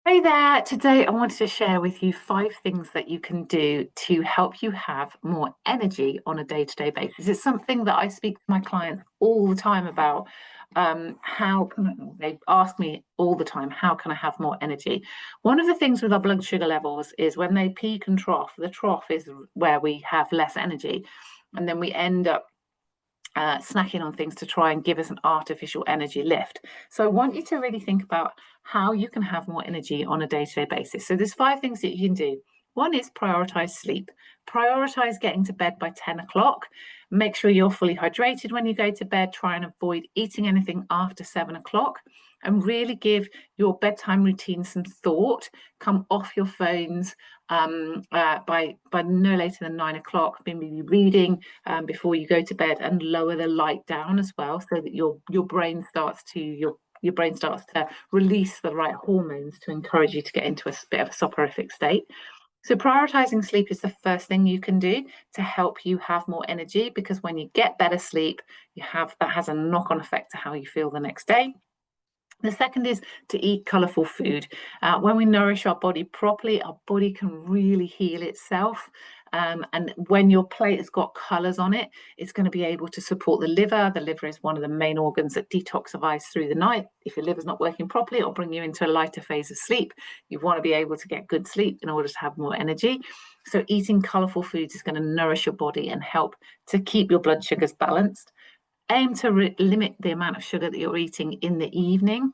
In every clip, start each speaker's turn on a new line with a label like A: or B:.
A: Hey there, today I wanted to share with you 5 things that you can do to help you have more energy on a day-to-day basis. It's something that I speak to my clients all the time about. They ask me all the time, how can I have more energy? One of the things with our blood sugar levels is when they peak and trough, the trough is where we have less energy, and then we end up snacking on things to try and give us an artificial energy lift. So I want you to really think about how you can have more energy on a day-to-day basis. So there's 5 things that you can do. One is prioritize sleep. Prioritize getting to bed by 10 o'clock. Make sure you're fully hydrated when you go to bed. Try and avoid eating anything after 7 o'clock and really give your bedtime routine some thought. Come off your phones by no later than 9 o'clock. Maybe reading before you go to bed, and lower the light down as well, so that your brain starts to your brain starts to release the right hormones to encourage you to get into a bit of a soporific state. So prioritizing sleep is the first thing you can do to help you have more energy, because when you get better sleep, that has a knock-on effect to how you feel the next day. The second is to eat colourful food. When we nourish our body properly, our body can really heal itself. And when your plate has got colours on it, it's going to be able to support the liver. The liver is one of the main organs that detoxifies through the night. If your liver's not working properly, it'll bring you into a lighter phase of sleep. You want to be able to get good sleep in order to have more energy. So eating colourful foods is going to nourish your body and help to keep your blood sugars balanced. Aim to limit the amount of sugar that you're eating in the evening,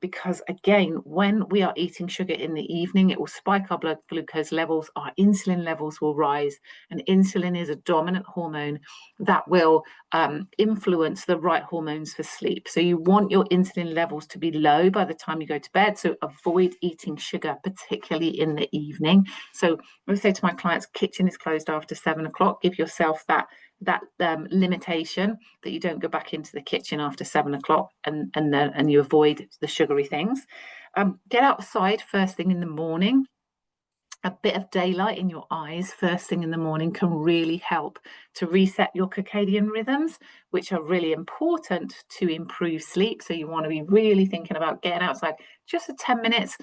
A: because again, when we are eating sugar in the evening, it will spike our blood glucose levels, our insulin levels will rise, and insulin is a dominant hormone that will influence the right hormones for sleep. So you want your insulin levels to be low by the time you go to bed, so avoid eating sugar, particularly in the evening. So I say to my clients, kitchen is closed after 7 o'clock. Give yourself that limitation, that you don't go back into the kitchen after 7 o'clock, and you avoid the sugary things. Get outside first thing in the morning. A bit of daylight in your eyes first thing in the morning can really help to reset your circadian rhythms, which are really important to improve sleep. So you want to be really thinking about getting outside just for 10 minutes.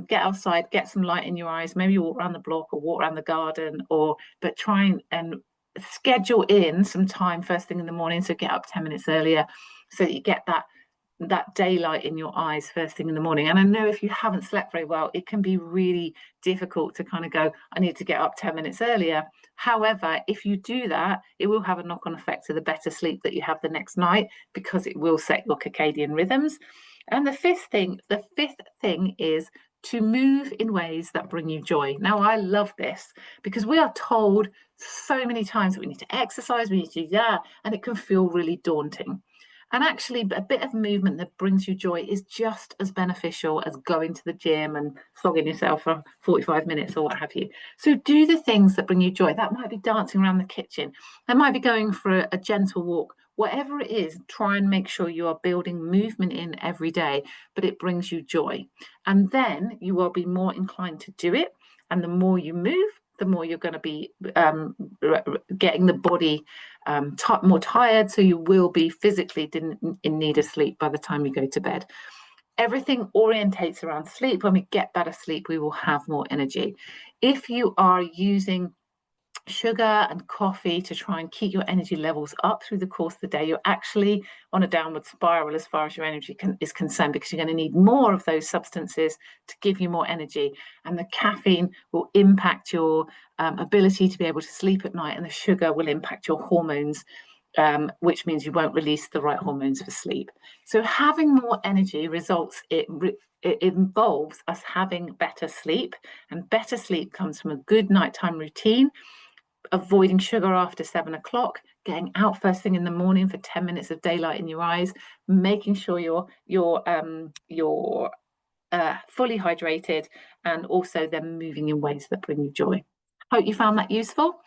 A: Get outside, get some light in your eyes, maybe walk around the block or walk around the garden, but try and schedule in some time first thing in the morning. So get up 10 minutes earlier so that you get that daylight in your eyes first thing in the morning. And I know if you haven't slept very well, it can be really difficult to kind of go, I need to get up 10 minutes earlier. However, if you do that, it will have a knock-on effect to the better sleep that you have the next night, because it will set your circadian rhythms. And the fifth thing is to move in ways that bring you joy. Now, I love this because we are told so many times that we need to exercise, we need to do that, and it can feel really daunting. And actually, a bit of movement that brings you joy is just as beneficial as going to the gym and flogging yourself for 45 minutes or what have you. So do the things that bring you joy. That might be dancing around the kitchen. That might be going for a gentle walk. Whatever it is, try and make sure you are building movement in every day, but it brings you joy. And then you will be more inclined to do it. And the more you move, the more you're going to be getting the body more tired, so you will be physically in need of sleep by the time you go to bed. Everything orientates around sleep. When we get better sleep, we will have more energy. If you are using sugar and coffee to try and keep your energy levels up through the course of the day, you're actually on a downward spiral as far as your energy is concerned, because you're going to need more of those substances to give you more energy. And the caffeine will impact your ability to be able to sleep at night, and the sugar will impact your hormones, which means you won't release the right hormones for sleep. So having more energy it involves us having better sleep, and better sleep comes from a good nighttime routine, avoiding sugar after 7 o'clock, getting out first thing in the morning for 10 minutes of daylight in your eyes, making sure you're fully hydrated, and also then moving in ways that bring you joy. Hope you found that useful.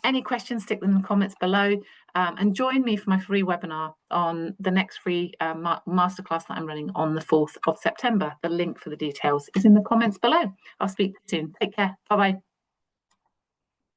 A: Any questions, stick them in the comments below, and join me for my free webinar on the next free masterclass that I'm running on the 4th of September. The link for the details is in the comments below. I'll speak to you soon. Take care. Bye-bye.